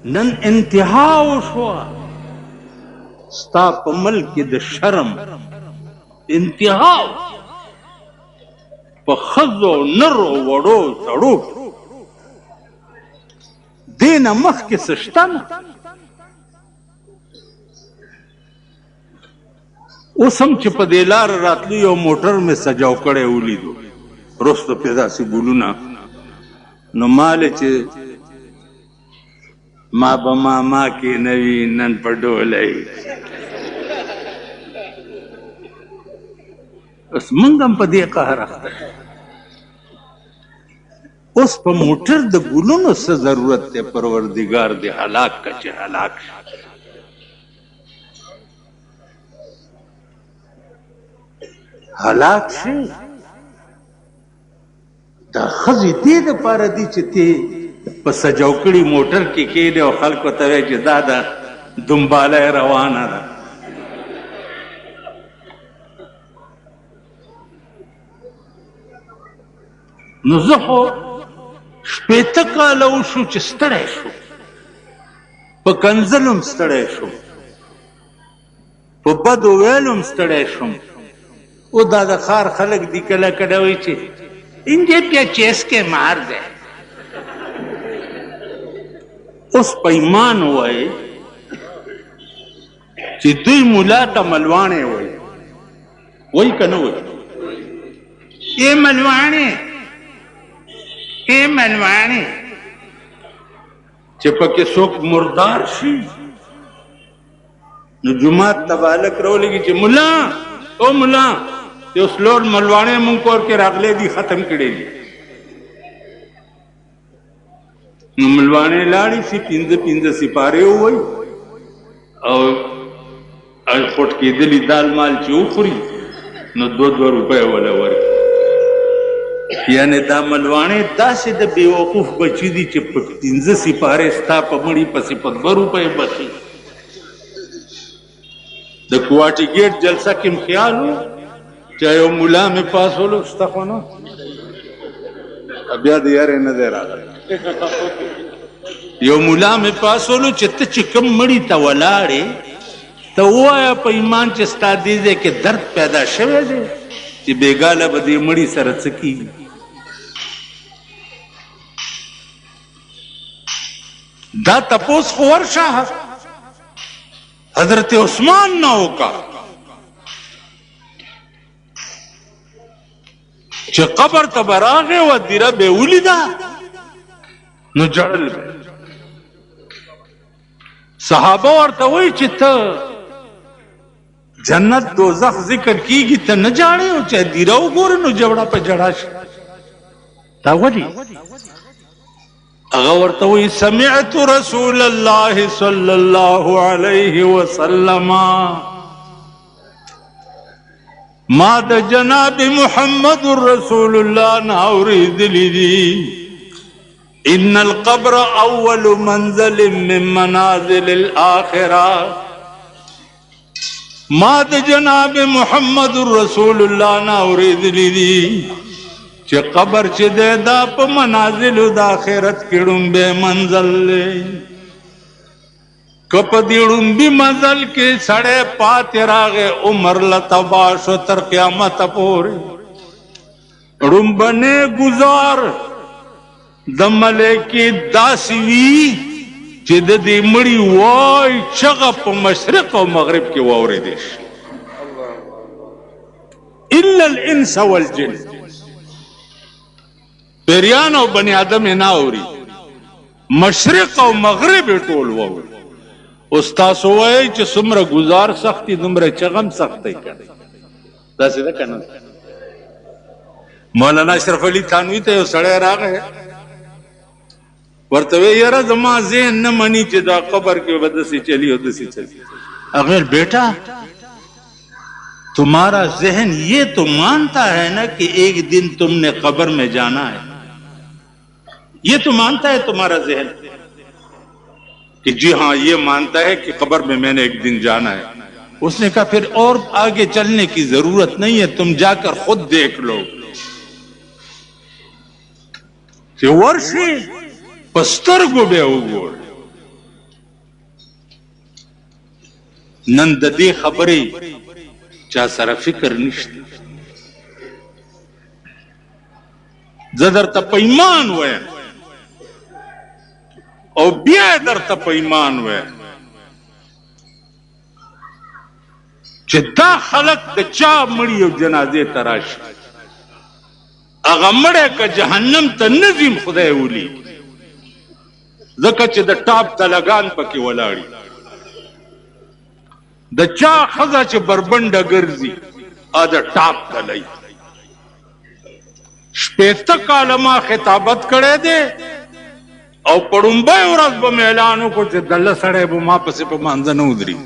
نن انتها وشوه ستا په ملک کې د شرم انتها په ښځو نرو وړو سړو دې نه مخکې څه شته نه. اوس هم چې په دې لاره راتلو یو موټر مې سجاو کړی ولیدو وروسته پې داسې ګلونه نو مالې چې ما به ماما کې نه وي نن په ډولی اوس موږ هم په دې قهر اخته اوس په موټر د ګلونو څه ضرورت دی پروردګار دې هلاک که چې هلاک شي. هلاک شي دا ښځې دې دپاره دي چې ته په سجاوکړي موټر کې کېنې او خلکو ته وایي چې دا د دنباله روانه ده. نو زه خو شپېته کاله وشو چې ستړی شو په کنځلو هم ستړی شوم په بدو ویلو هم ستړی شوم. او دا د ښار خلک دي کله کله وایي چې انجے پیا چیس کے مار دے. اوس په ایمان وایي چې دوی ملا ته ملواڼې وایي وایي که نه وایي ای ملواڼې ای ملواڼې چې پکې څوک مردار شي نو جومات ته به هلک راولېږي چې ملا او ملا یو سلور ملواڼې مونږ کور کې راغلی دي ختم کړی دي. نو ملواڼې لاړې شي پنځه پنځه سپارې ووایي او خوټ کېدلي دال مال چې وخوري نو 2 روپۍ وله ورکړي. یعنې دا ملواڼې داسې د بېوقوف بچي دي چې په 15 سپارې ستا په مړي پسې په 2 روپۍ بخي. د کوواټي ګیټ جلسه کې م خیال و چې یو ملا مې پاسولو شته خو نه بیا د یارې نه دی راغلی یو ملا مې پاسولو چې ته چې کوم مړي ته ولاړې ته ووایه په ایمان چې ستا دې ځای کې درد پیدا شوی دی چې بېګاله به دې مړي سره څه کېږي. دا تپوس خو ورشه حضرت عثمان نه وکړه چې قبر ته به راغې وه دیره به یې ولیده نو جړل به صحابه ورته وایي چې ته جنت دوزخ ذکر کیږي ته نه جاړې او چې دیره وګوره نو جوړه په جړه شي. دا ولې هغه ورته وایي سمعت رسول الله صلی الله علیه وسلم ما د جناب محمد رسول الله نه اورېدلي دي ان القبر اول منزل من منازل الاخره. ما د جناب محمد رسول الله نه اورېدلي دي چې قبر چې دی دا په منازلو د آخرت کې ړومبی منزل دی. که په دې ړومبي منزل کې سړی پاتې راغی عمر له تباه شو تر قیامته پورې. ړومبنی ګزار د ملایکې داسې وي چې د دې مړي وای چغه په مشرق او مغرب کې واورېدی شي الا الانس والجن. پیریان او بنی آدم یې نه اوري مشرق او مغرب یې ټول واوري. اوس تاسو وایئ چې څومره ګزار سخت دي دومره چغه هم سخت دی که داسې ده که نه. مولانا اشرف علي تھانوي ته یو سړی راغی ورته وی یاره زما ذهن نه مني چې دا قبر کې به داسې چلی او داسې چلی. اغیر بیٹا تمہارا ذہن یہ تو مانتا ہے نا کہ ایک دن تم نے قبر میں جانا ہے. یہ تو مانتا ہے تمہارا ذہن کہ جی ہاں یہ مانتا ہے کہ قبر میں میں نے ایک دن جانا ہے. اس نے کہا پھر اور آگے چلنے کی ضرورت نہیں ہے تم جا کر خود دیکھ لو. کہ ورشی پسترګو به وګور نن د دې خبرې چا سره فکر نشته. زه درته په ایمان وایم او بیا درته په ایمان وایم چې دا خلک د چا مړي او جنازې ته راشي هغه مړی که جهنم ته نه ځي خدای ولي، ځکه چې د ټاپ دلګان پکې ولاړي. د چا ښځه چې بربنډه ګرځي د ټاپ دلی. 80 کاله ما خطابت کړی دی او په ړومبۍ ورځ به مې اعلان وکړو چې دله سړی به ما پسې په مانځه نه ودري.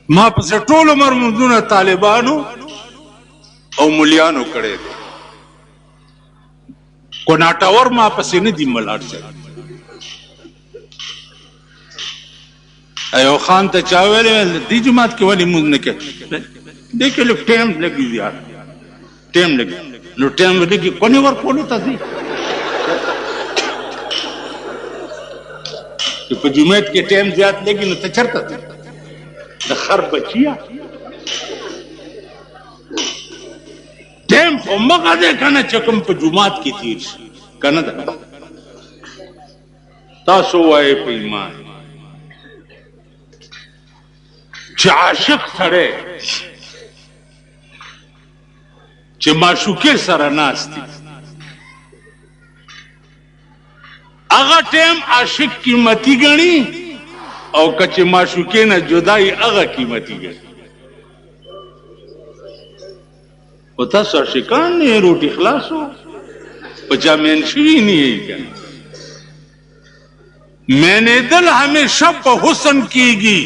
ما پسې ټول عمر منځونه طالبانو او ملیانو کړی دی. کوناټاور ما پسې نه دي ملاړ شوی. ایو خان ته چا ویلې دې جومات کې ولې مونځ نه کوې؟ دې کې لږ ټایم لګي زیات ټایم لګي. نو ټایم لګي کونې ورکولو ته ځي چې په جومات کې ټایم زیات لګي نو ته چېرته ځې؟ د خر بچیا ټایم خو مغه دی که نه چې کوم په جومات کې تېر شي که نه ده. تاسو وایئ په ایمان چې عاشق سړی چې معشوقې سره ناست دي هغه ټایم عاشق قیمتي ګڼي او که چې معشوقې نه جدایي هغه قیمتي ګڼي. خو تاسو عاشقان نه یې روټي خلاصو په چا مین شوي نه یې که نه. مینېدل همیشه په حسن کېږي،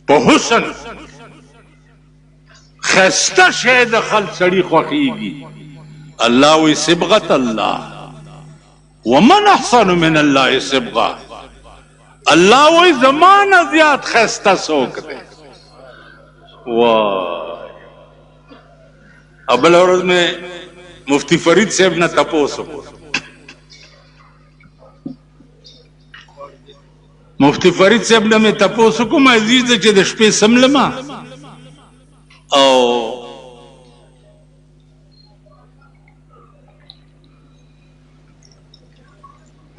په حسن خسته شی د خلق سړي خوښېږي. الله وی صبغت الله ومن احسن من الله صبغه. الله وی زمانه زیات خسته څوک دی. وای بله ورځ مې مفتی فرید صاحب نه تپوس وکړ. مفتی فرید صاحب نه مې تپوس وکړم عزیز دی چې د شپې سملمه او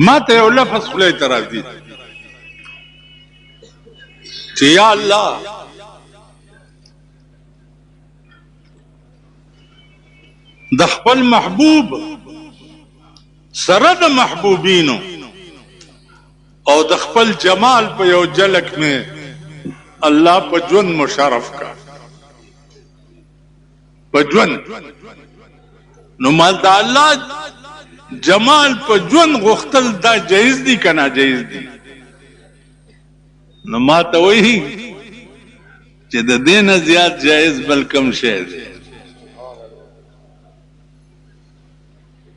ما ته یو لفظ خولې ته راځي چې یا الله د خپل محبوب سره د محبوبینو او د خپل جمال په یو جلک میں الله په ژوند مشرف کا په ژوند. نو مال د الله جمال په ژوند غوښتل دا جایز دي که ناجایز دي؟ نو ما ته وایي چې د دې نه زیات جایز بل کوم شی دی.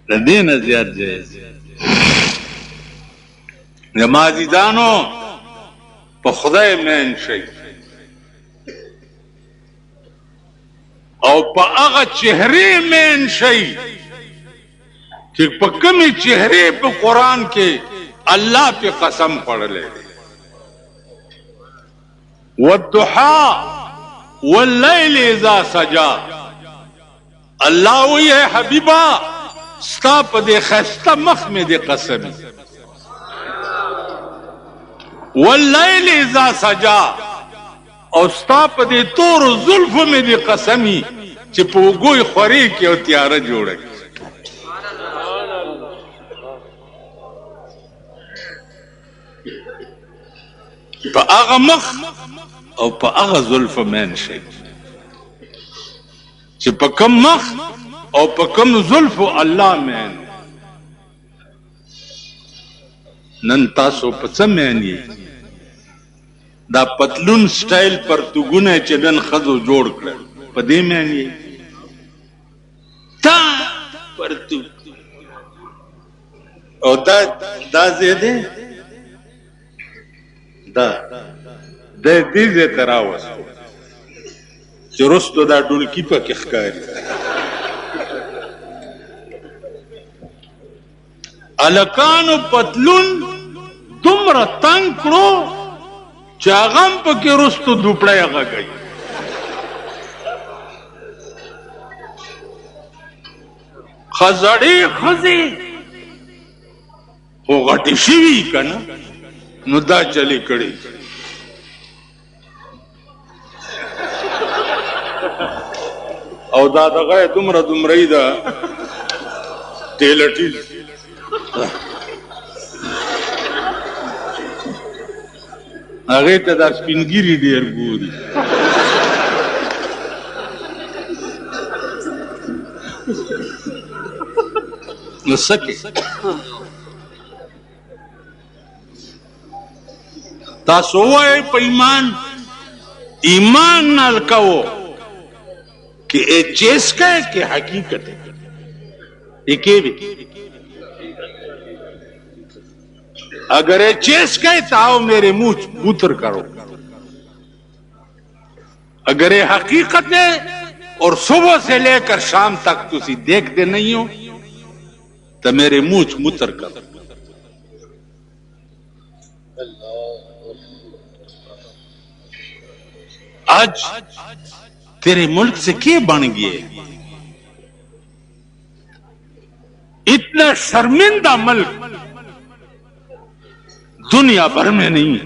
د دې نه زیات جایز زما عزیزانو په خدای مین شئ او په هغه چهرې مین شئ چې په کومې چهرې په قرآن کې الله پې قسم خوړلی دی. والضحى واللیل اذا سجا. الله وی اے حبیبا ستا په دې ښایسته مخ مې دې قسم واللیل اذا سجا او ستا په دې تورو زلفو مې دې قسمي چې په اوږو یې خورې کړي او تیاره جوړه کړي. په هغه مخ او په هغه زلفو مین شئ چې په کوم مخ او په کوم زلفو الله مین. نن تاسو په څه مین یې؟ دا پتلون سټایل پرتوګونه چې نن ښځو جوړ کړل په دې مین یې؟ تا پرتوګ او دا ځای دی دا د دې ځای ته راوستو چې وروستو دا ډولکي پکې ښکاري. الکانو پتلون دومره تنگ کړو چې هغه هم پکې رستو دوپړی غږوي. خزړې ښځې خو غټې شوي که نه نو دا چلې کړې. او دا دغه یې دومره دومرهی ده ټیلټیل هغې ته دا سپینګیري ډېر ګوري. نو څه کې تاسو ووایئ په ایمان نال کوو کہ اے چیز کا ہے کہ حقیقت ہے. ایک اگر اے چیز کا ہے تو آؤ میرے منہ بوتر کرو. اگر اے حقیقت ہے اور صبح سے لے کر شام تک تسی دیکھتے نہیں ہو تو میرے منہ متر کرو. آج तेरे मुल्क से क्या बन गए? इतना शर्मिंदा मुल्क दुनिया भर में नहीं है.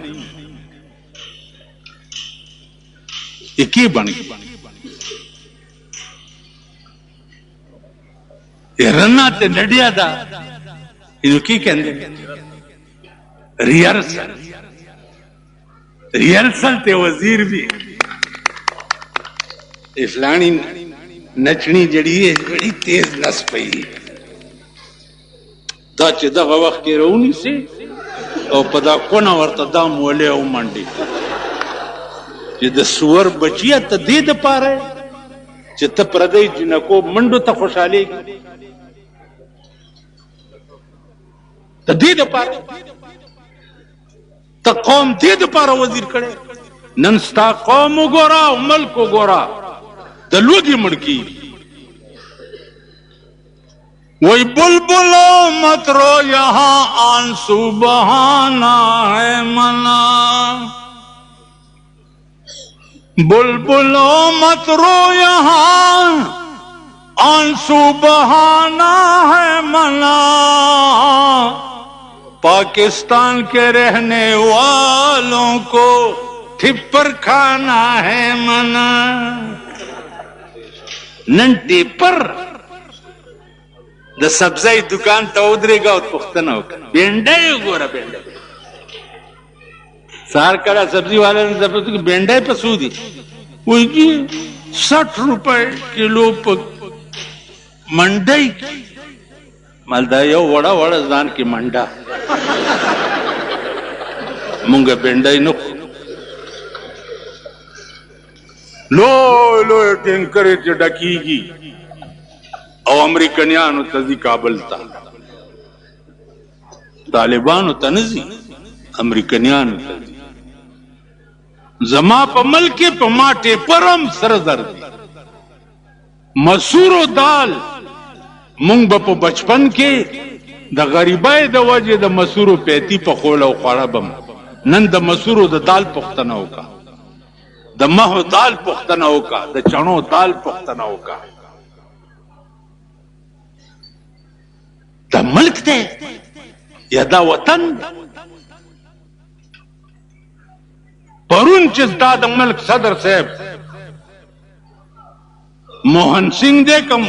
ये क्या बन गया? ये रन्ना ते नडिया दा इन्हों की कहते रिहर्सल ते वजीर भी फलानी नचनी जड़ी है बड़ी तेज नस पई دا چې دغه وخت کې رونی سي او په دا کونه ورته دا مولې او منډي چې د سور بچیا ته دې د پاره چې ته پردی جنکو منډو ته خوشاليږي ته دې د پاره ته قوم دې د پاره وزیر کړي. نن ستا قوم وګوره او ملک وګوره د لوګي مړکی. وہی بلبلو مت رو یہاں آنسو بہانا ہے منا. بلبلو مت رو یہاں آنسو بہانا ہے منا. پاکستان کے رہنے والوں کو ٹھپر کھانا ہے منا. نن ټیپر د سبزی دکان ته ودرېږه او پوښتنه وکړه بینډۍ وګوره بینډۍ. سهار کله سبزي والا نه ځه پوښتنه بینډۍ په څو دي؟ وایي جي 60 روپۍ کیلو په منډۍ کې. مال دا یو وړه وړه ځان کې منډه مونږ بینډۍ نه خورو. لوی لوی ټینکرې چې ډکېږي او امریکنیانو ته ځي کابل ته. طالبانو ته نه ځي امریکنیانو ته ځي. زما په ملک کې په ما ټیپر هم سره زر دي. مسور و دال مونږ به په بچپن کې د غریبۍ د وجې د مسورو پیتی په خول او خوړه بم. نن د مسورو د دال پوښتنه وکړه د مهو دال پوښتنه وکړه د چڼو دال پوښتنه وکړه. دا ملک دی یا دا وطن دی؟ پرون چې دا د ملک صدر صاحب موہن سنگھ دے کم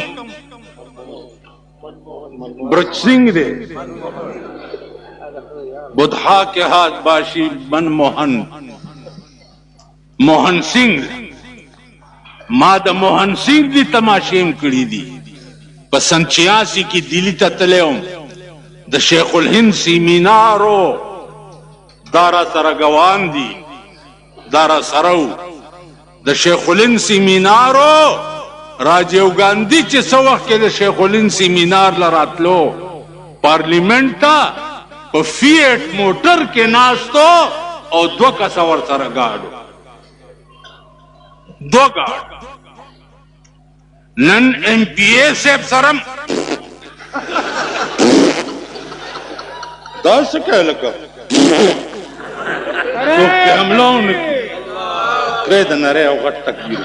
برج سنگھ دے بدھا کے ہاتھ باشی من موہن سنگھ ما د موہن سنگھ دی تماشیم کړي دي. په 86 کې دلی ته تلم د شیخ الهند سیمینارو دارا سره ګوان دي دارا سره د شیخ الهند سیمینارو راجیو ګاندھی چې څو وخت کې د شیخ الهند سیمینار لراتلو پارلیمنت ته په فیټ موټر کې ناستو او 2 کسه ور سره گاډو 2 گاډ. نن ایم پی اے صاحب سرم تاسو کې لکه څوک په حملون کې د نری او غټ تکبیر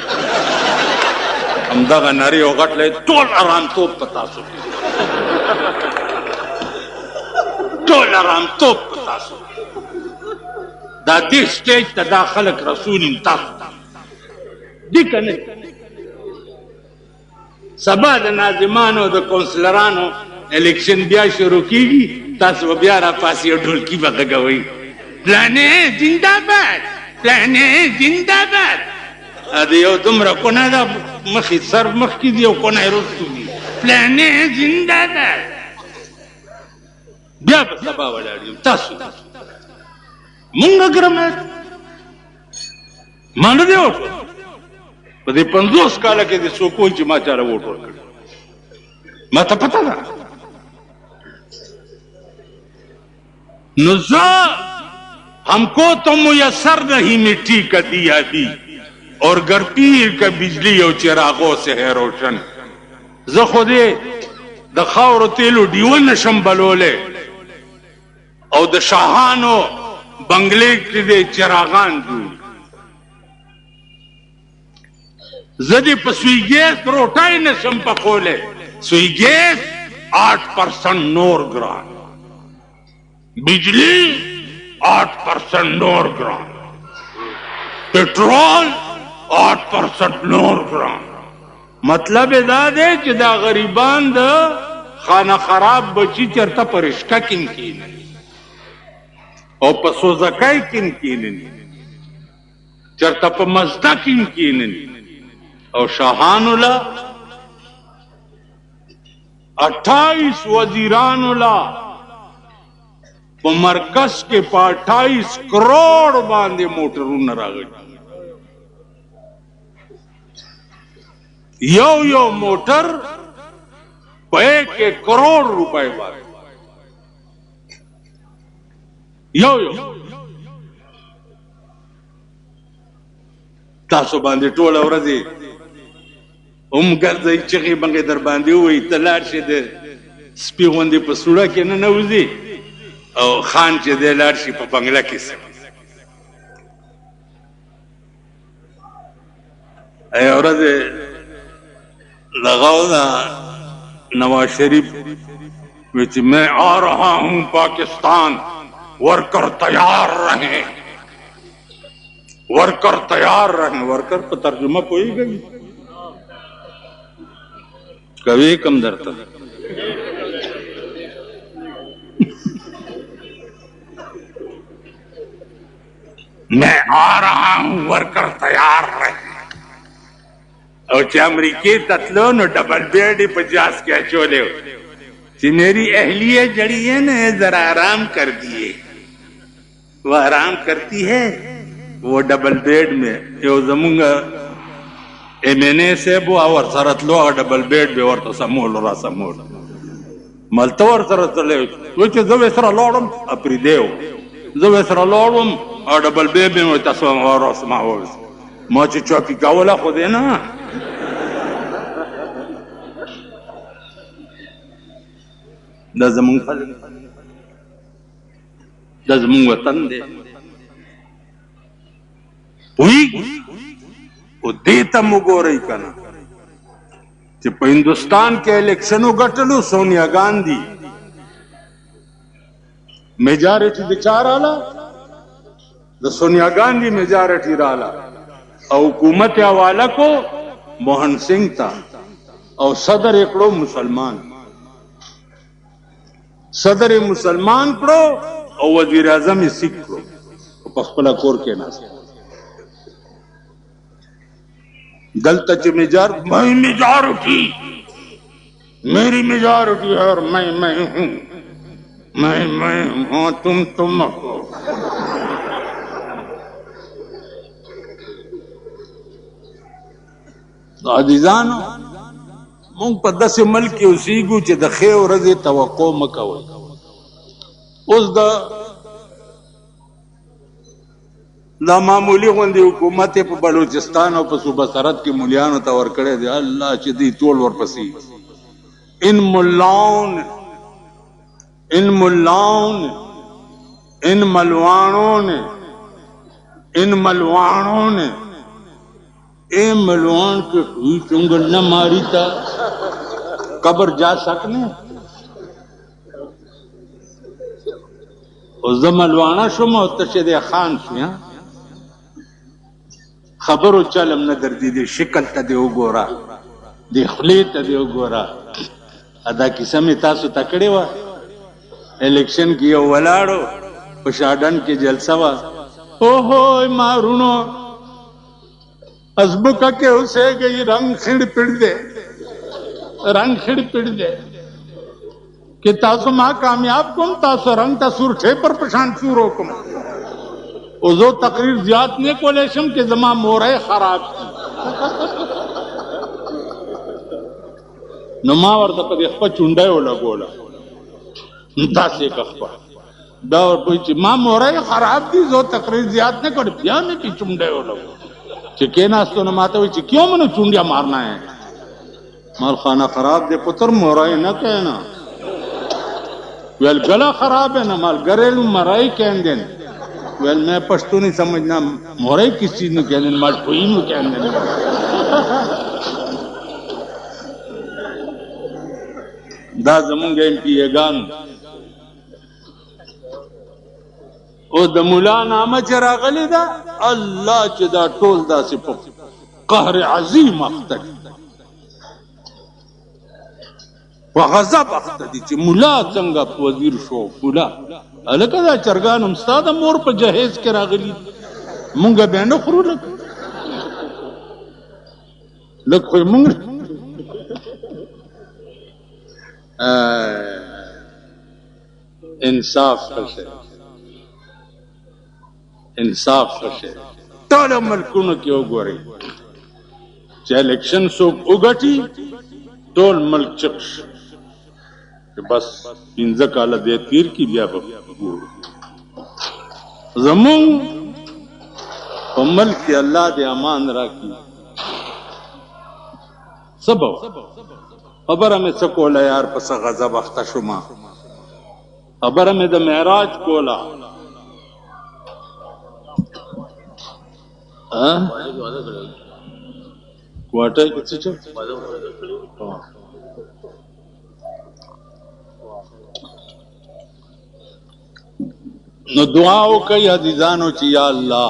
همدغه نری او غټ له ټول آرام توپ پتا سو ټول آرام توپ پتا سو دا دې سټیج ته داخلك رسول تاسو دي کنه سبا د ناظمانو د کونسلرانو الیکشن بیا شروع کیږي تاسو بیا را پاسې ډولکی بغږوي پلانې زنده‌باد پلانې زنده‌باد ا دې یو دومره کو نه دا مخې سر مخ کې دی او کو نه ورستو دي پلانې زنده‌باد بیا په سبا ولاړ تاسو مونږ ګرمه مانه دی په دې 50 کال کې د څوک چې ما چاره ووټ ورکړ ما ته پته ده نزا हमको तो मुयसर नहीं मिट्टी का दिया भी और घर पीर का बिजली और चिरागों से है रोशन ز खुदे د خاورو تیلو دیون نشم بلوله او د شاهانو بنگلې کې د چراغان جوړ زدی په سویګیس روټای نشم پخوله سویګیس 8% نور ګران बिजली 8% नोर ग्राम पेट्रोल 8% नोर ग्राम मतलब دا دی چې دا غریبان د خانه خراب بچی چرته پرشکا کین کینی او په سوزکای کین کینی چرته په مزدا کین کینی او شاهان الله 28 وزیران الله په مرکز کې په 28 کروڑ باندې موټرونه راغلي یو موټر په 1 کروڑ روپے باندې یو تاسو باندې ټول ورځي ګرځي چې بنګ در باندې وي تلار شه د سپي غوندې په سوړه کې نه نوځي او خان چې د لار شي په بنگله کې سي اے اورځ لگاؤ نا نواز شریف وچ میں آ رہا ہوں پاکستان ورکر تیار رہیں ورکر تیار رہیں ورکر پر ترجمہ کوئی گئی کبھی کم درتا میں آ رہا ہوں ورکر تیار رہے اور چې امریکی تتلو نو ڈبل بیڈی پجاس کیا چولے ہو چې میری اہلیہ جڑی ہے نا ذرا آرام کر دیے وہ آرام کرتی ہے وہ ڈبل بیڈ میں یو زمونگا ایمینے سے بو اور سرطلو ڈبل بیڈ بے ورطا سمول را سمول ملتا ور سرطلے وچه زو اسرا لوڑم اپری دیو زو اسرا لوڑم او ډبل بیبي مو تاسو ورس ما وس ما چې چوکي کاوله خو دې نه د زمون خلک د زمون وطن دی وی او دې ته وګورئ کنه چې په هندستان کې الیکشنو ګټلو سونیا ګاندھی میجارټي د چاراله د سونیا گاندھی میجارٹی رالا او حکومت حوالہ کو موہن سنگھ تا او صدر اکڑو مسلمان صدر مسلمان کڑو او وزیر اعظم سکھ کڑو پخپلا کور کے ناس دلتا چی میں میجارٹی میری میجارٹی ہے اور میں ہوں میں ہوں تم ہو عزیزانو مونږ په داسې ملک کې اوسېږو چې د ښې ورځې توقع مه کوئ اوس دا معمولي غوندې حکومت یې په بلوچستان او په صوبه سرحد کې مولیانو ته ورکړی دی الله چې دوی ټول ورپسې ان ملاون इन मलवाणों ने ए मलवान के हुई चुंगल न मारी था कब्र जा सकने उस मलवाना शुम तशद खान से खबर चलम न दर्दी दे शिकल तदे गोरा दे खले तदे गोरा अदा किस्सा में तासु तकड़े वा इलेक्शन किया वलाड़ो पशाडन के जलसा वा ओहो मारूनो अजबुका के उसे गई रंग खिड़ पिड़ दे कि तासु मां कामयाब कुम तासु रंग तसुर ठे पर पशान सूरो कुम उजो तकरीर ज्यादा ने को लेशम के जमा मोरे खराब नुमावर तक देखा चुंडा लगोला दासे कखपा दौर कोई मां मोरे खराब थी जो तकरीर ज्यादा ने कर दिया में कि चुंडे लगो चिके नास्तो न माता हुई क्यों मनो चुंडिया मारना है माल खाना खराब दे पुत्र मोराई न कहना वेल गला खराब है ना माल घरेलू मराई कह देन वेल मैं पश्तो नहीं समझना मोराई किस चीज में कह देन माल कोई में कह देन दा जमुन गेम की ये गान ओ द मुला नाम चरागली दा अल्लाह चदा टोल दा से कहर अजीम अख्तरी वगज़ब अख्तरी च मुला चंगा वजीर शो मुला अलका दा चरगान उस्ताद मोर पर जहेज के रागली मुंगा बेनो खरू लग कोई मुंग इंसाफ करसे टोल मलकुन क्यों गोरे चाहे इलेक्शन सो उगटी टोल मल्क चक्ष बस इंजा काला दे तीर की बिया जमून मल्क के अल्लाह दे अमान राखी सब खबर हमें सकोला यार पस गजब अख्ता शुमा खबर हमें द महराज कोला क्वार्टर किसी चल न दुआओं कई अजीजानो ची या अल्लाह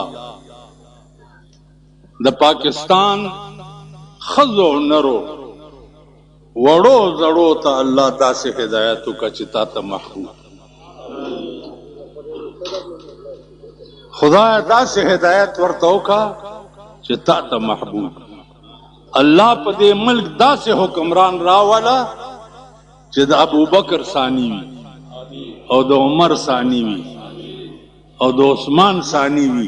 द पाकिस्तान खजो नरो वड़ो जड़ो ता अल्लाह ता से हिदायत का चिता ता महबूब खुदा ता से हिदायत वर्तो का चिता ता महबूब अल्लाह पदे मुल्क दा से हुक्मरान रावाला जिद अबू बकर सानीवी और द उमर सानीवी और द उस्मान सानीवी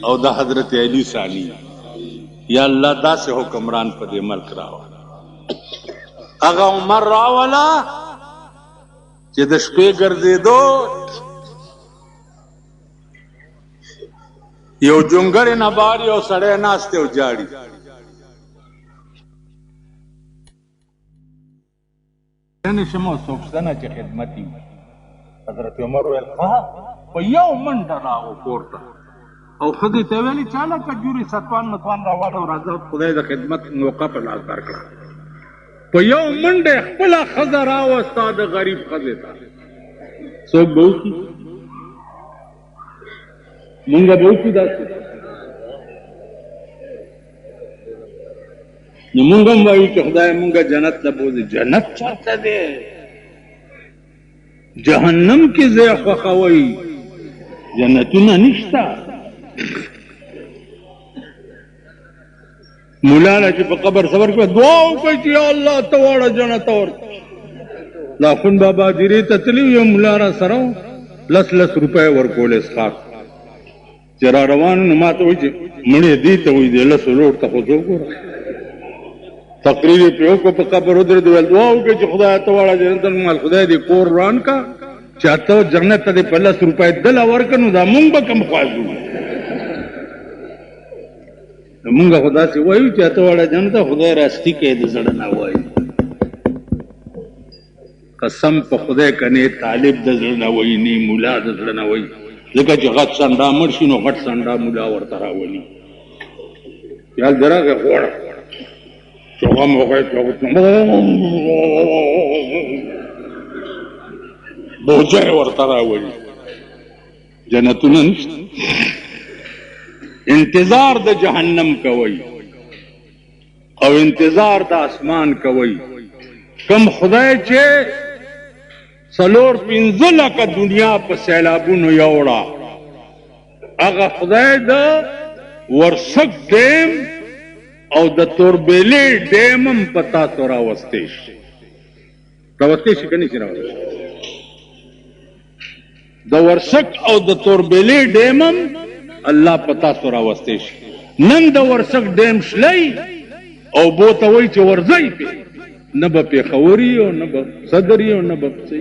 और द हजरत अली सानीवी या अल्लाह दा से हुक्मरान पदे मुल्क रावा अगा उमर रावाला जिद शपे गर्दे दो यो जुंगरे न बारी और सड़े नास्ते उजाड़ी शमो सोचना च खिदमती हजरत उमर वेल कहा पय्या मन डराओ कोरता और खुद तेवेली चाला कजूरी सतवान मतवान रावालो राजा खुदा द खिदमत मौका पर लाल कर करा पय्या मन दे खपला खजरा उस्ताद गरीब खजेता सो बहु मुंगा बहु दास मुंगम वायु के खुदा मुंगा जन्नत लबोज जन्नत चाहता दे जहन्नम की ज़ेख खवई जन्नतुना निश्ता मुलाला की कबर सबर के दुआ कोई या अल्लाह तवाड़ा जन्नत और लाखुन बाबा जिरे ततली यो मुलारा सरो लस रुपए वर कोलेस खाक जरा रवान नमा तो मुड़े दी तो दे लस रोड तक हो गो तकरीर पे को कबर उधर दुआ के जो खुदा तवाड़ा जन्नत माल खुदा दी कुरान का चाहता जन्नत दे 50 रुपए दल और कनु दा मुंग कम खाजू मुंगा खुदा से वही चाहता वाला जन्नत खुदा रास्ती के दजड़ना वही कसम पे खुदा कने तालिब दजड़ना वही नी मुला दजड़ना वही لکه چې غټ سنډا مړ شي نو غټ سنډا مولا ورته راولي خیال دی راغی غوړه چوغه موغه بوجه ورته راولي جنتونه نشته انتظار د جهنم کوي او انتظار د اسمان کوي کم خدای چې 4-5 لکه دنیا په سیلابونو یوړه هغه خدای د ورسک ډیم او د توربېلې ډیم هم په تاسو راوستی شي که نه شي راوستی د ورسک او د توربېلې ډیم هم الله په تاسو راوستی شي نن د ورسک ډیم شلی او بو ته وایي چې ورځئ پې نه به پېښوري او نه به صدري او نه به څه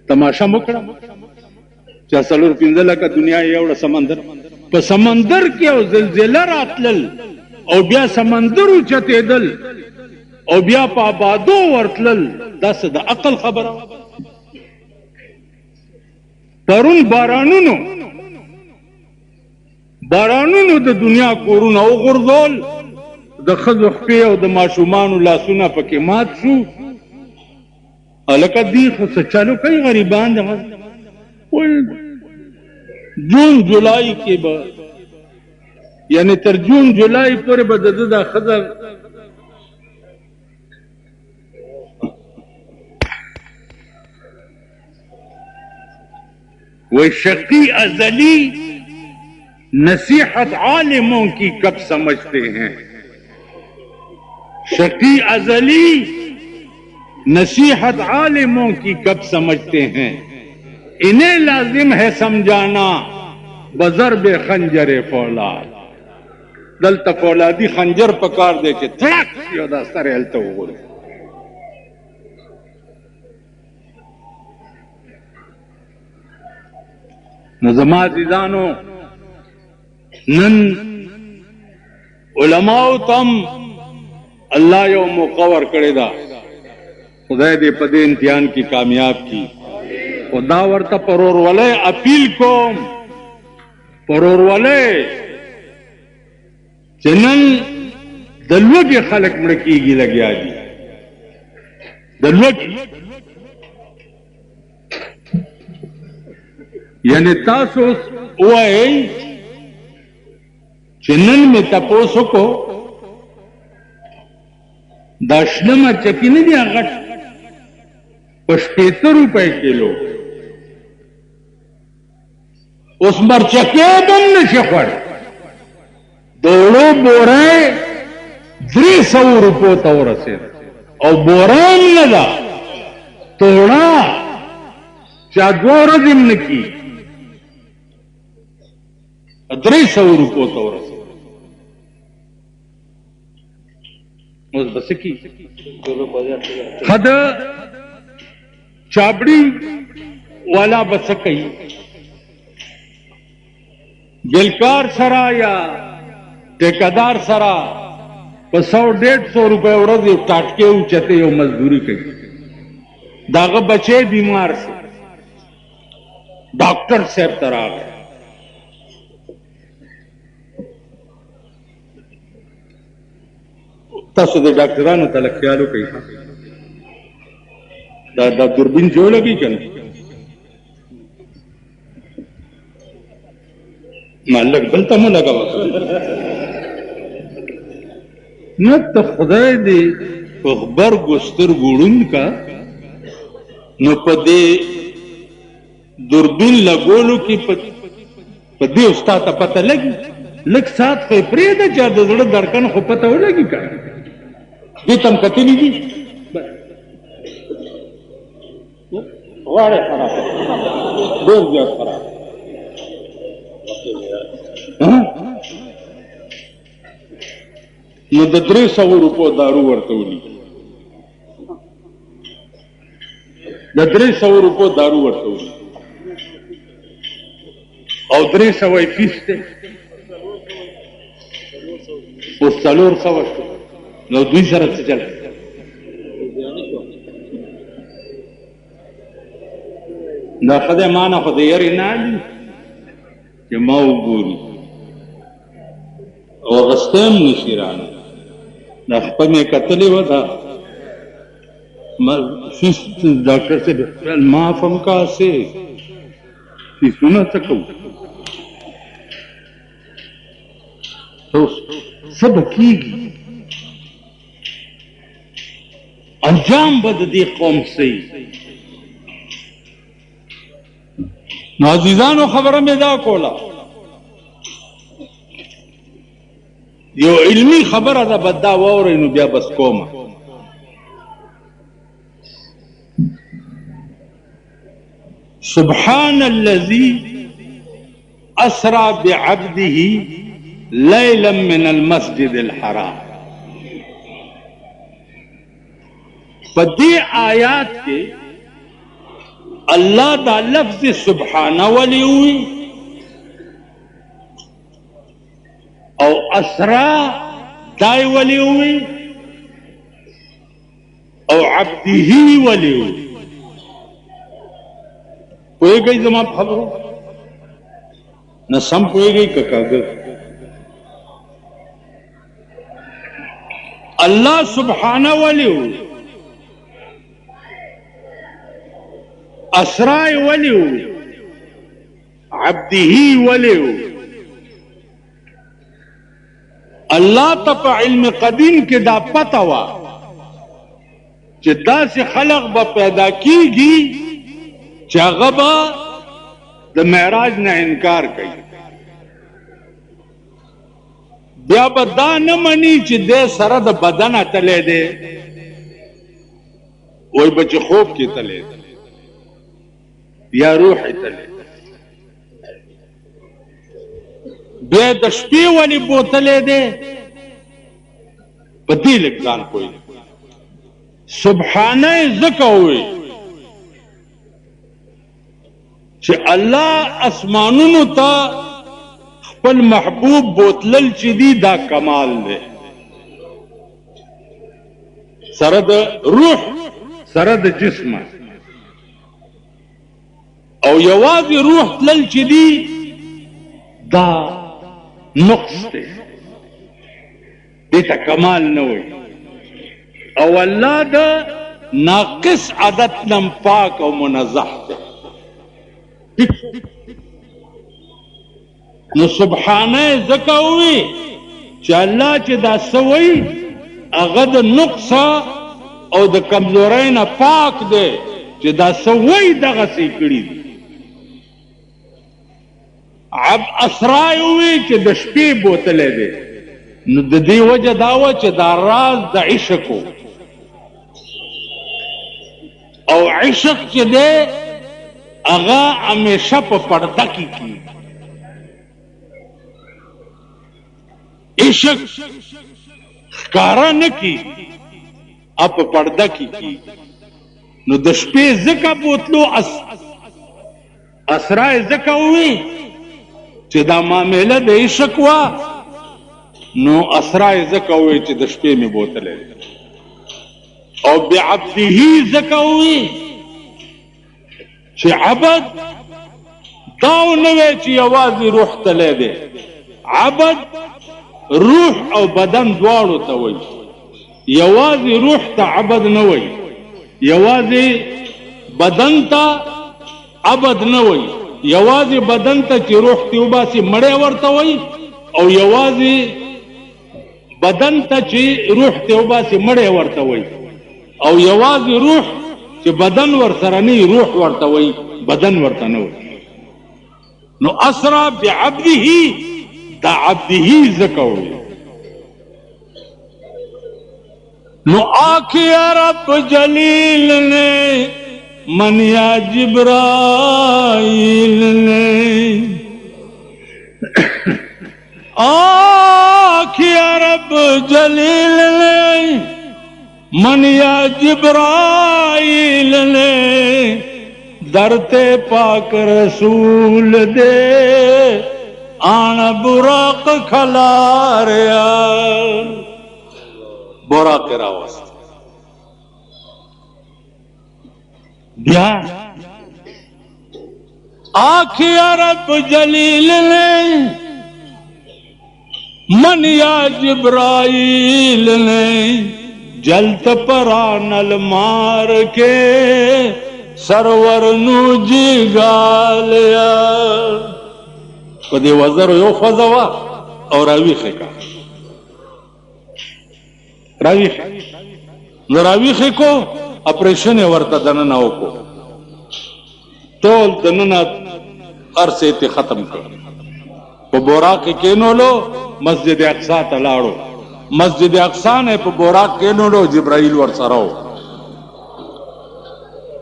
تماشا مو کړه چې 4-5 لکه دنیا یوړه سمندر په سمندر کې او زلزله راتلل او بیا سمندر اوچتېدل او بیا په آبادو ورتلل دا څه د عقل خبره پرون بارانونو د دنیا کورونه وغورځول د ښځو خپې او د ماشومانو لاسونه پکې مات شو هلکه دوی خو څه چلو کوي غریبان دغه جون جولای کې به یعنی تر جون جولای پورې به د ده دا ښځه وہ شقی ازلی نصیحت عالموں کی کب سمجھتے ہیں شقی ازلی نصیحت عالموں کی کب سمجھتے ہیں انہیں لازم ہے سمجھانا بضرب خنجر فولاد دلتا فولادی خنجر پکار دے کے تھڑک یو دا سر ہلتا ہوگا نظم عزیزانو نن علماء تم اللہ یو مقور کرے دا خدای دے پدے امتحان کی کامیاب کی خدا ورطا پرور والے اپیل کوم پرور والے چنن دلوگی خلق مڑکی گی لگیا دی دلوگی یعنی تاسو وای چنن میں تپوسو کو دا شنما چکی نه دی هغه 75 روپے کیلو اوس مرچکې بم نشي خور دوړو بورای 300 روپو ته ورسېد او بوران نه دا توړه چا دوړو دیم نکی 300 روپو ته ورسېد اوس بس کی خد چابڑی والا بس کئی گلکار سرا یا ٹیکادار سرا په 100-150 روپے ورځ یو ټاټکې اوچته یو مزدوری کوي داغه بچے بیمار شو ډاکټر صاحب ته راغی تاسو د ډاکټرانو ته خیال وکړئ دا دوربین جوړ لګي کنه مالک بل ته مو لګاوه نو ته خدای دې په خبر ګستر ګوړون کا نو په دې دوربین لګولو کې په دې استاد ته پته لګي لږ سات خو پرې ده چې د زړه دړکن خو پته ولګي کنه دې تم کتلی دي غاړه خراب ډېر زیات خراب نو د 300 روپو دارو ورته ولي د 300 روپو دارو ورته ولي او 300 فیس ته اوس 400 نو دوی سره څه چل دا خدای مانه خو د یرې نه علي چې ما وګوري او اغستی هم نشي رانه. دا خپه مې کتلې وه دا فیس ډاکټر صاحب معاف هم کاسې فیسونه څه کوو څه به کېږي انجام به د دې قوم صحیح. نو عزیزانو خبره مې دا کوله یو علمی خبره ده بد دا واورئ نو بیا بس کومه. سبحان الذي اسرى بعبده ليلا من المسجد الحرام. پدې آیات کې الله دا لفظ سبحانه ولی ہوئی او اسرا دای ولی ہوئی او عبده ولی ہوئی. پوئے گئی زمان خبرو نہ سم پوئے گئی ککاگر. اللہ سبحانہ ولی ہوئی اسراء ولیو عبده ولیو. اللہ تا پا علم قدیم کے دا پتا وا چی دا سے خلق با پیدا کی گی چاگا با دا معراج نا انکار کئی بیا با دا نمانی چی دے سر دا بدن تلے دے وی بچی خوب کی تلے دے یا روح تلے بیا د شپې ولی بوتلې دے په دې لږ ځان کوي. سبحانه ځکه وي چې الله اسمانونو ته خپل محبوب بوتلل چې دی دا کمال دی سره د روح سره د جسمه او یوازې روح تلل چې دی دا نقص دی دیتا کمال نه وي او الله دا ناقص عادت نم پاک او منزه دی. نو سبحانه ځکه وي چې الله چې دا سوي هغه د نقص او د کمزورۍ نه پاک دی چې دا سوي دغسې کړي دي. عب اسراء وی چې د شپې بوتلې دی نو د دې وجه دا وه چې دا راز د عشق او عشق چې دی هغه همیشه په پرده کې کېږي. عشق ښکاره نه کېږي او په پرده کې کېږي. نو د شپې ځکه بوتلو اسراء ځکه وی چې دا معامله د عشق وا نو اسراء ځکه وی چې د شپې مې بوتلې او بعبده ځکه وی چې عبد داو نه وی چې یوازې روح تللی دی. عبد روح او بدن دواړو ته وی یوازې روح ته عبد نه وی یوازې بدن ته عبد نه وی یوازې بدن ته چې روح تی وباسي مړی ورته وی او یوازې بدن ته چې روح تی وباسي مړی ورته وی او یوازې روح چې بدن ورسره نه روح ورته وی بدن ورته نه وی. نو اسرا بعبده دا عبده ځکه وی نو آکھیا رب جلیل نے منیا جبرائیل نے آکھیا رب جلیل نے منیا جبرائیل نے درتے پاک رسول دے آن براق کھلاریا براق راوست بیا आखे अरब जलील ने मन या जिब्राइल ने जलत परानल मार के सरवर नु जिगालिया पदे वजर यो फजवा और रावीखे का रावीखे को ऑपरेशन वर्ता दनना को तो दनना अरसे ते खत्म कर वो बोरा के केनोलो मस्जिद अक्सा तलाड़ो मस्जिद अक्सा ने पे बोरा केनोलो जिब्राइल वर सराओ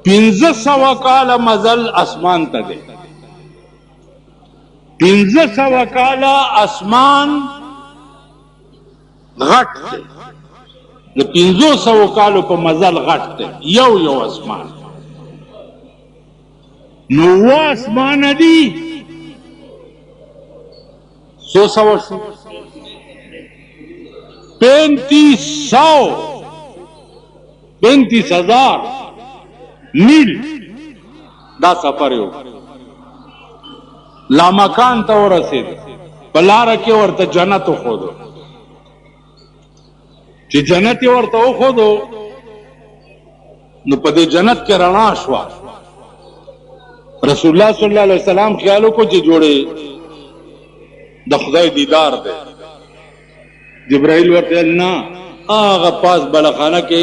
1500 काल मजल आसमान तदे 1500 काल आसमान घट थे 1500 कालों पर मजल घट थे यो आसमान नो वो आसमान अदी 35,000 मील दा सफर हो लामकान तो रसीद पलार के वर्त जन्नत खोदो कि जन्नत वर्त खोदो न पदे जन्नत के रणा शवा रसूलुल्लाह सल्लल्लाहु अलैहि वसल्लम ख्यालों को जे जोड़े द खुदाई दीदार दे जिब्राइल वर्ते ना आगा पास बलखाना के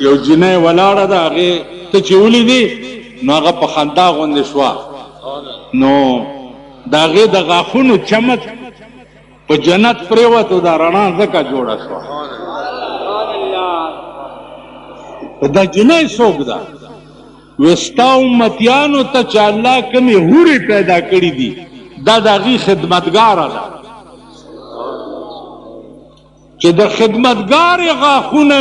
यो जिने वलाड़ा दा आगे तो चिवली दी नो आगा पखंदा गोंदे शवा नो दागे दा गाखुन चमक पे जन्नत प्रेवत दा रणा जका जोड़ा शवा दा जिने सोग दा वस्ता उम्मतियानो ता चाल्ला कमी हुरी पैदा करी दी दादागी खिदमतगार आला कि द खिदमतगार गाखुन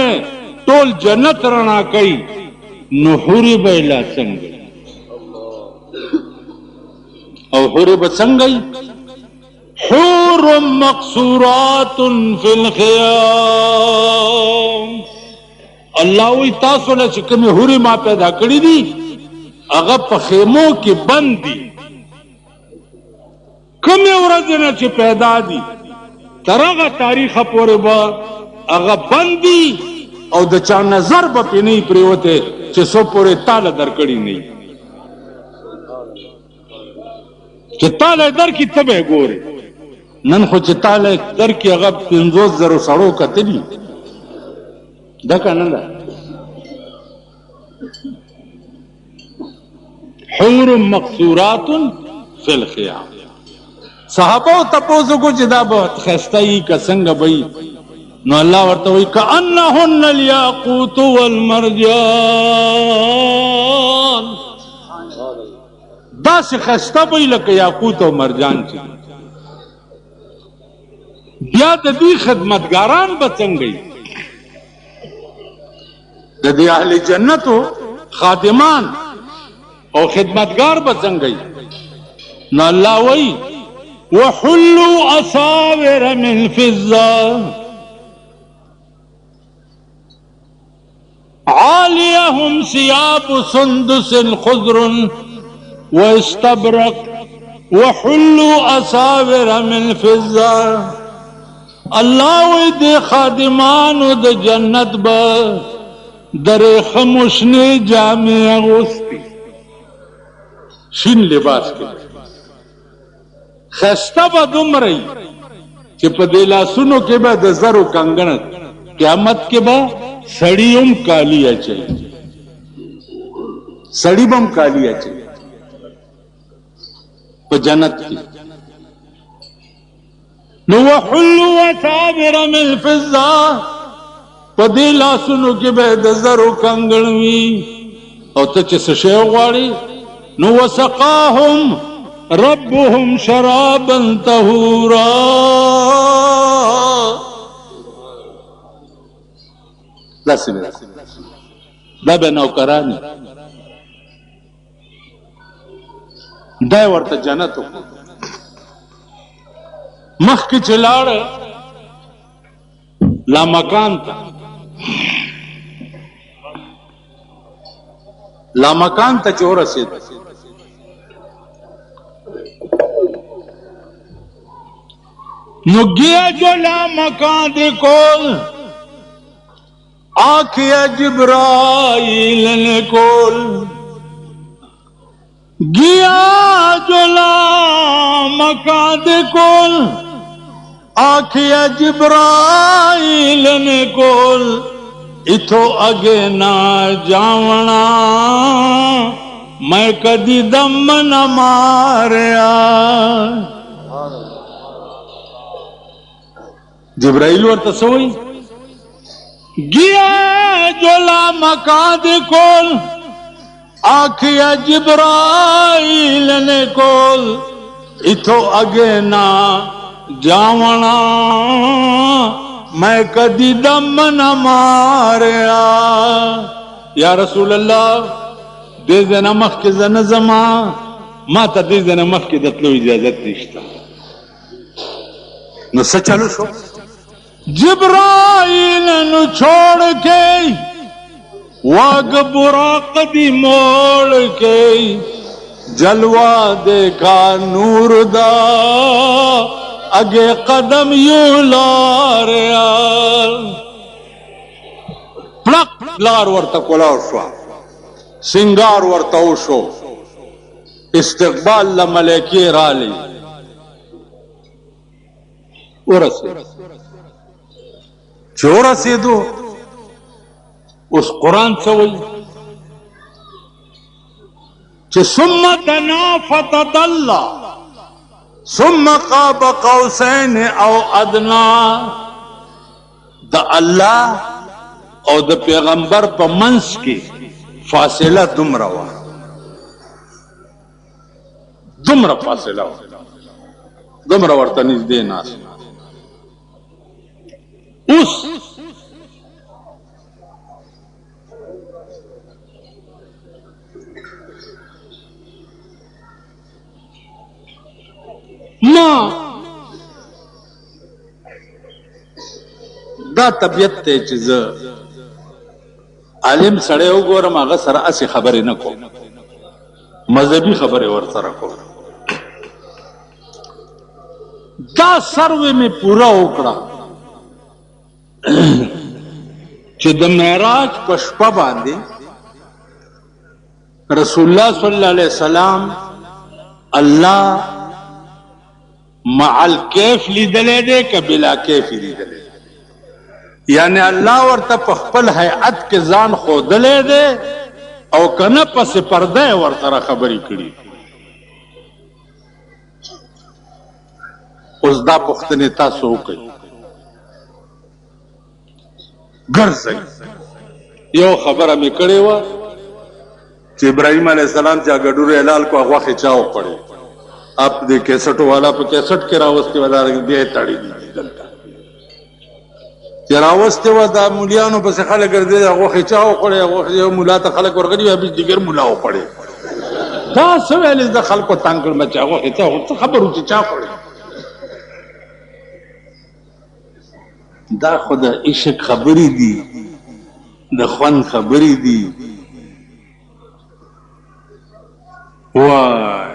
टोल जन्नत रना कई नुहुरी बैला संग और हुरी बसंगई हुर मकसूरातुन फिल खियाम अल्लाह वही तासोला चिकमी हुरी मां पैदा करी दी अगर पखेमों की बंदी कमे औरत चे पैदा दी तरह तारीख पोरे बा अगर बंदी और दचा नजर बपे नहीं प्रियोते चे सो पोरे ताल दरकड़ी नहीं चिताल दर की तबे गोरे नन खो चिताल दर की अगर 500 सड़ो कतली दका नंदा हुर मकसूरातुन फिल खियाम साहबो तपोसो को जिदा बहुत खस्ताई का संग भई नो अल्लाह वर्ता वही का अन्नहुन्नल याकूत वल मरजान दास खस्ता भई लके याकूत और मरजान ची बिया दी खिदमतगारान बचन गई ददी अहले जन्नत हो खादिमान और खिदमतगार बचन गई न अल्लाह वही वहुल्लु असाविर मिन फिज़्ज़ा आलियहुम सियाबु सुंदुसिन खुज़रुन व इस्तबरक वहुल्लु असाविर मिन फिज़्ज़ा अल्लाह दे खादिमान द जन्नत ब दरे खमुशने जामे अगोस्ती शिन लिबास के खस्ता बदुम रही कि पदेला सुनो के बाद जरो कंगन क्यामत के बाद सड़ीम कालिया चाहिए सड़ीबम कालिया चाहिए तो जन्नत की नुहुल्लु असाबिर मिन फिज़्ज़ा पदेला सुनो के बाद जरो कंगनवी और तो चिसे वाली नु वसकाहुम रब्बुहुम शराबन तहूरा दबे नौकरानी दय वर्त जन्नत मख की चिलाड़ लामकान था लामकान चोर से نو گیا جلا مکان دے کول آکھیا جبرائیل نے کول گیا جلا مکان دے کول آکھیا جبرائیل نے کول اتھو اگے نہ جاونا میں کدی دم نہ ماریا جبرائیل ورته سوئی گیا جولا مکان دے کول آکھیا جبرائیل نے کول اتھو اگے نہ جاونا میں کدی دم نہ ماریا یا رسول اللہ دے دینا مخ کے زن زمان ما تا دے دینا مخ کے دتلو اجازت نشتا نو سچلو شو جبرائیل نو چھوڑ کے واگ براق دی موڑ کے جلوہ دیکھا نور دا اگے قدم یوں لاریا پلک لار ورطا کولاو شوا سنگار ورطاو شو استقبال لملکی رالی ورسے چو رسیدو اس قرآن سوئی چھ ثم دنا فتدلا ثم قاب قوسین او ادنا دا اللہ او دا پیغمبر پا منس کی فاصلہ دمروا دمر فاصلہ دمر ورطنیز دے ناس اس ما دا طبیعت تے چیز عالم سڑے ہو گورم آگا سر اسی خبری نکو مذہبی خبری ورسر کو دا سروے میں پورا اکڑا چھ دا معراج پشپا باندے رسول اللہ صلی اللہ علیہ وسلم اللہ مع الکیف لیدلے دے کہ بلا کیف لیدلے دے یعنی اللہ ورطا پخپل حیعت کے زان خودلے دے او کنا پس پردے ورطا خبری کری اس دا پختنے تاسو کئی گر سکی یو خبر ہمیں کڑے ہوا کہ ابراہیم علیہ السلام چاہ گڑور علال کو اغوا خچاو پڑے آپ دے کیسٹو والا پہ کیسٹ کے راوستے والا دے تاڑی دی دلتا چی راوستے والا مولیانو پس خلق کر دے اغوا خچاو پڑے اغوا مولا تا خلق ورگلی ابھی دیگر مولاو پڑے تا سویلی دا خلقو تانکل مچا اغوا خچاو خبر ہوتی چاہ پڑے دا خود عشق خبری دی دا خوان خبری دی وای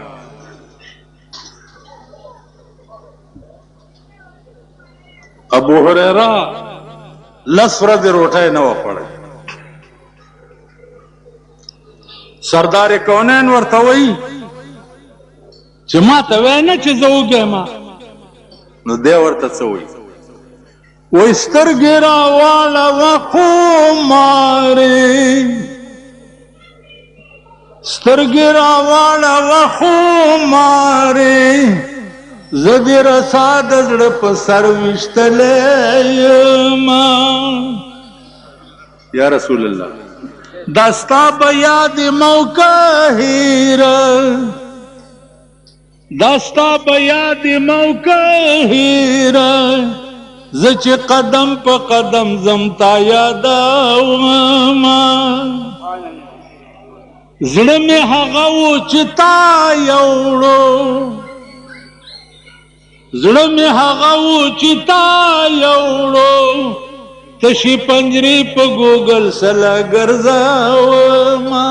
ابو حریرہ لس ورځې روټۍ نه وخوړه سردار کونین ورته وایي چې ما ته وایې نه چې زه وږی نو دی ورته څه وایي وایي سترګې راواړوه خمارې سترګې راواړوه خمارې زه دې رسا د زړه په سر ویشتلی یما یا رسول الله دا ستا به یاد موقع هیره دا ستا به یاد موقع هیره زه چې قدم په قدم زم تا یادومه زړه مې هغه و چې تا یوړو زړه مې هغه و چې تا یوړو تشي پنجرې په ګوګل سره ګرځاومه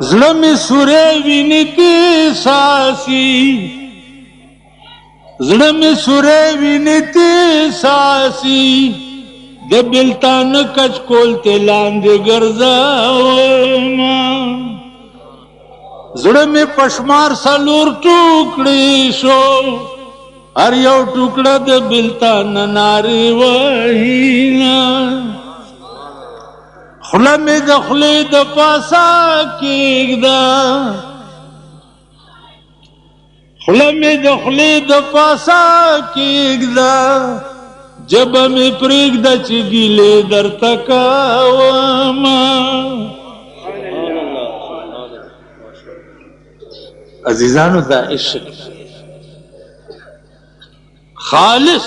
زړه مې سورې وینې دي ساسي زړه مې سورې وینې ساسي د بلتان کچ کول ته لاندې ګرځاوما زړه مې پشمار سلور ټوکړې شو هر یو ټوکړه د بلتان نارې وهینا خوله مې د خولې د پاسه کېږده خوله مې د خولې د پاسه کېږده جبه مې پرېږده چې ګیلې درته کومه عزیزانو دا عشق خالص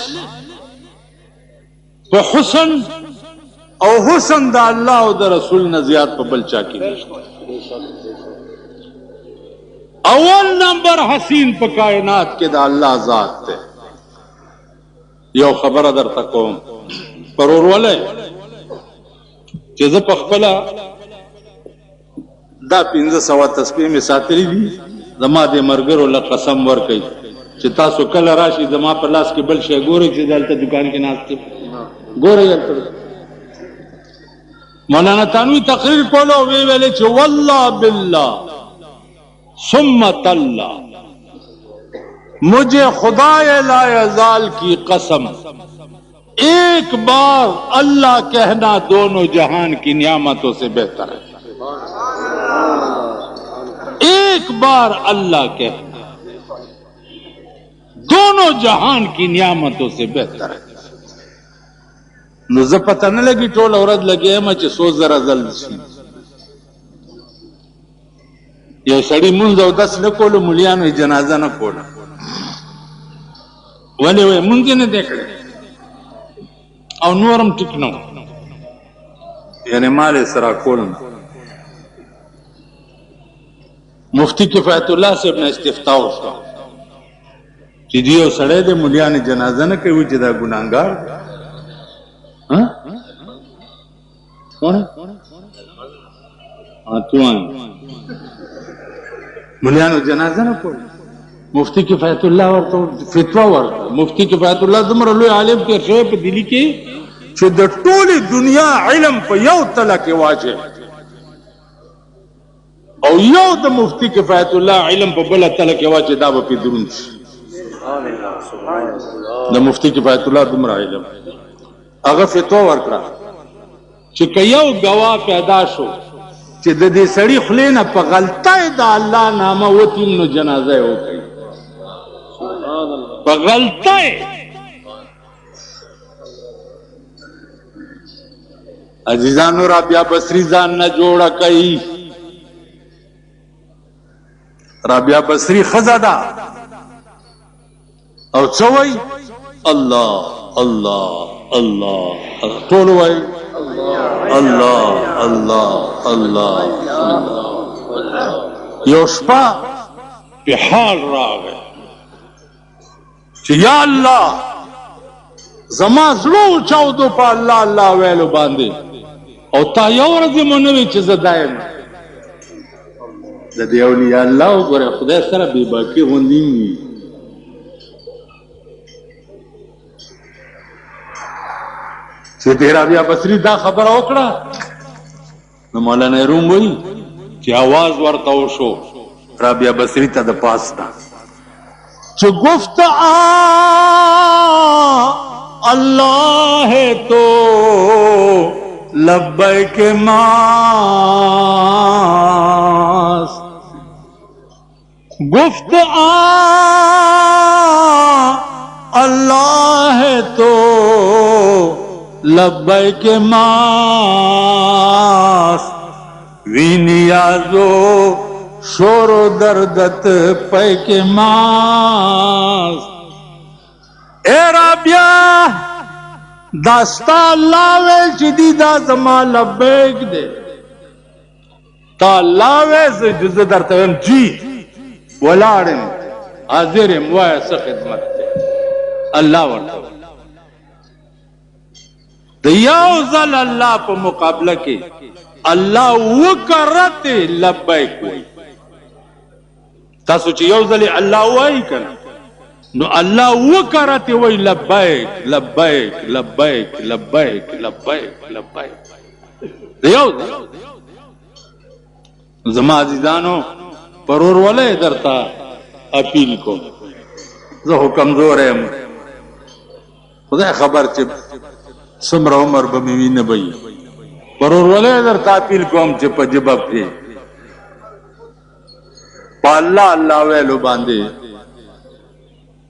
په حسن او حسن دا الله او دا رسول نه زیات په بل چا کې نشته اول نمبر حسین په کائنات کې دا الله ذات ته یو خبره درته کوم پرور ولې چې زه په خپل دا 1500 تسبیح می ساتلی دي زما د مرګرو له قسم ورکړي چې تاسو کله راشي زما په لاس کې بل شی ګورئ چې دلته دکان کې ناشته ګورئ مولانا تانوی تقریر کولو وی ویلې چې والله بالله ثم تالله مجھے خدای لا یزال کی قسم ایک بار اللہ کہنا دونوں جہان کی نعمتوں سے بہتر ہے ایک بار اللہ کہنا دونوں جہان کی نعمتوں سے بہتر ہے نو زه پته نه لګي ټول ورځ لګیم چې 100 زره ځل شي یو سړی مونږ او 10 نه کولو مليانو جنازه نه کوله ولې وې مونږ نه دیکھل او نورم ټیک نو یعنی مال سره کول مفتی کفایت الله صاحب نے استفتاء وکړ چې دیو سړی د مليانو جنازه نه کوي چې دا ګناهګار ها کون اتوان مليانو جنازه نه کوي مفتی کفایت الله ورته فتوا ورته مفتی کفایت الله زمره لوی عالم کې شوی په دلی کې چې د ټولي دنیا علم په یو تله کې واجب او یو د مفتی کفایت الله علم په بل تله کې واجب دا به درون شي سبحان الله سبحان الله د مفتی کفایت الله زمره علم هغه فتوا ورکړه چې کيو غوا پیدا شو چې د دې سړی خلینه په غلطه د الله نامه وتی نو جنازه وکړي سبحان الله په غلطه عزیزانو رابعه بصری ځان نه جوړه کوي رابعه بصری خزاده او څوي الله الله الله ټول وای الله الله الله یو شپه په حال راغی چې یا الله زما زړه چاودو په الله الله ویلو باندې او تا یو ورځ مونږ چې زدایم د دیونی یا الله وګوره خدای سره به باقی غوندي چې رابعه بصری دا خبره وکړه نو مولانا روم وایي چې आवाज ورته وشو رابعه بصری ته د پاستا چې گفت اللہ ہے تو لبیک ماس گفت اللہ ہے تو لبیک ماس وی نیازو شور و دردت پیک ماس اے رابعہ داستا اللہ ویل چی دی دا زمان لبیک دے تا اللہ ویل سے جز در تویم جی ولارن حاضرم ویسا خدمت دے اللہ ورطا دیاو ذل اللہ پا مقابلہ کی اللہ وکرت لبیک ہوئی تاسو چی یو ذلی اللہ وائی کنا نو الله وکړه وی لبیک لبیک لبیک لبیک لبیک لبیک دیو زما عزیزانو پرور ولې درتا اپیل کو زه کمزور یم خدای خبر چې څومره عمر به مې وینه بي پرور ولې درتا اپیل کوم چې په جواب کې په الله الله ویلو باندې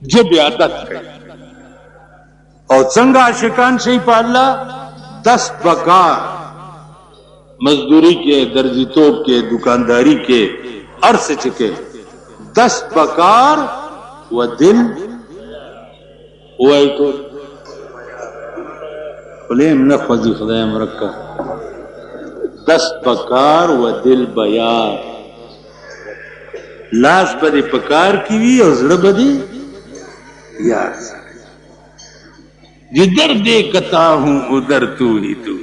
جب عادت کړي او څنګه عاشقان شي په الله 10 بکار مزدوری کے درزی توپ کے دکانداری کے عرص چکے 10 بکار و دل ہوئی تو فلیم نخوزی خدایم رکھا 10 بکار و دل بیار لاس بدی پکار کی وی اور زڑ بدی یار جدھر دیکھتا ہوں ادھر تو ہی تو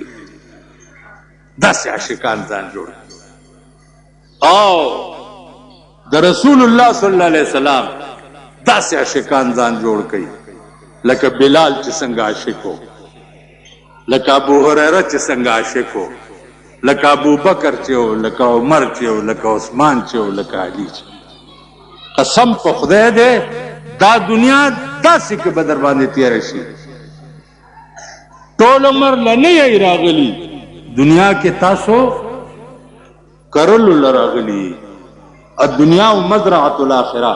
دس عاشقان ځان جوړ او د رسول الله صلی الله علیه وسلم دس عاشقان ځان جوړ کړي لکه بلال چې څنګه عاشق وو لکه ابو هريره چې څنګه عاشق وو لکه ابو بکر چې وو لکه عمر چې وو لکه عثمان چې وو لکه علي قسم په خدای دې دا دنیا داسې کې بدر باندې تیر شي ټول عمر لنه یې راغلی دنیا کے تاسو کرل لراغلی الدنیا مزرعۃ الاخرہ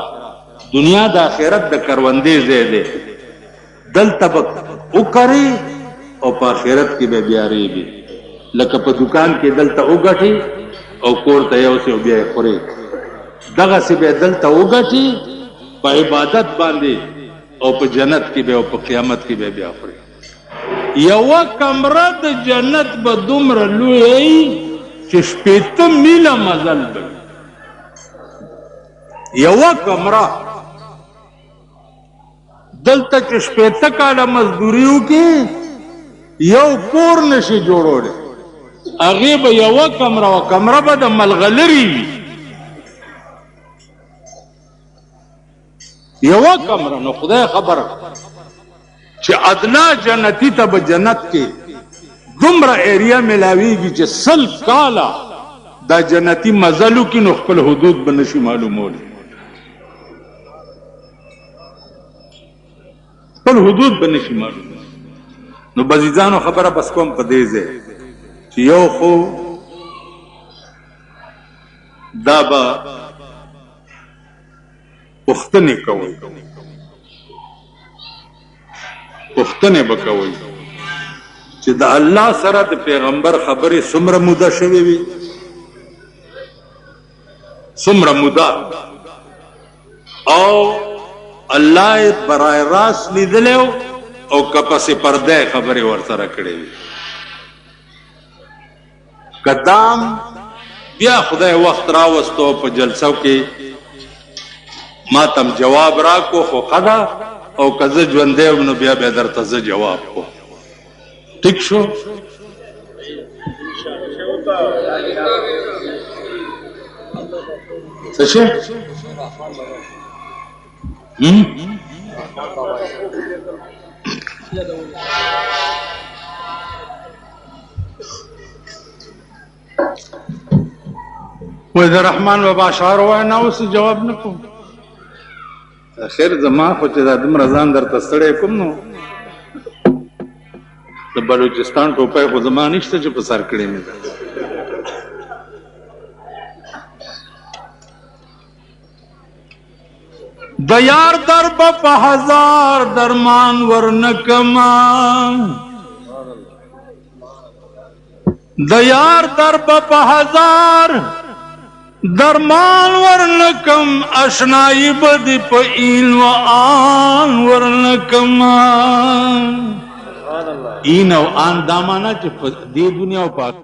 دنیا د آخرت د کروندې ځای دی دلته به وکړي او په آخرت کې به بیا ریږي لکه په دکان کې دلته وګټي او کور ته یو څه بیا خوري دغه څه به دلته وګټي په عبادت باندې او په جنت کې به او په قیامت کې به بیا خوري یو کمره د جنت به دومره لوی چې 80 میله مزل به یو کمره دلته چې 80 کاله مزدوري وکړي یو کور نشي جوړولی هغې به یو کمره وه کمره به د ملغلرې وي یو کمره نو خدای خبره چې ادنا جنتی ته به جنت کې دومره ایریا ملاویږي چې 100 کاله دا جنتی مزلو کې نو خپل حدود به نشي معلومولی خپل حدود به نشي معلومولی نو بزیزانو خبره بس کوم په دې ځای چې یو خو دا به پوښتنې کوئ پوښتنې به کوئ چې د الله سره د پیغمبر خبرې څومره موده شوې وي څومره موده او الله یې برای راست لیدلی او که پسې پرده خبرې ورسره کړې وي که دام بیا خدای وخت راوستو په جلسو کې ما تم جواب راکو خو خدا او که زه ژوندی یم نو بیا درته زه جواب کو ٹھیک شو څه شي وای د رحمان بابا اشعار وای نه اوس جواب نه کوم خیر زما خو چې دا دومره ځان درته ستړی کوم نو د بلوچستان ټوپۍ خو زما نشته چې په سر کړې مې ده د یار در په هزار درمان ورنکما د یار در په هزار درمان ورنکم اشنائی بدی پا این و آن ورنکم این و آن دامانا چی دی دنیا و پاک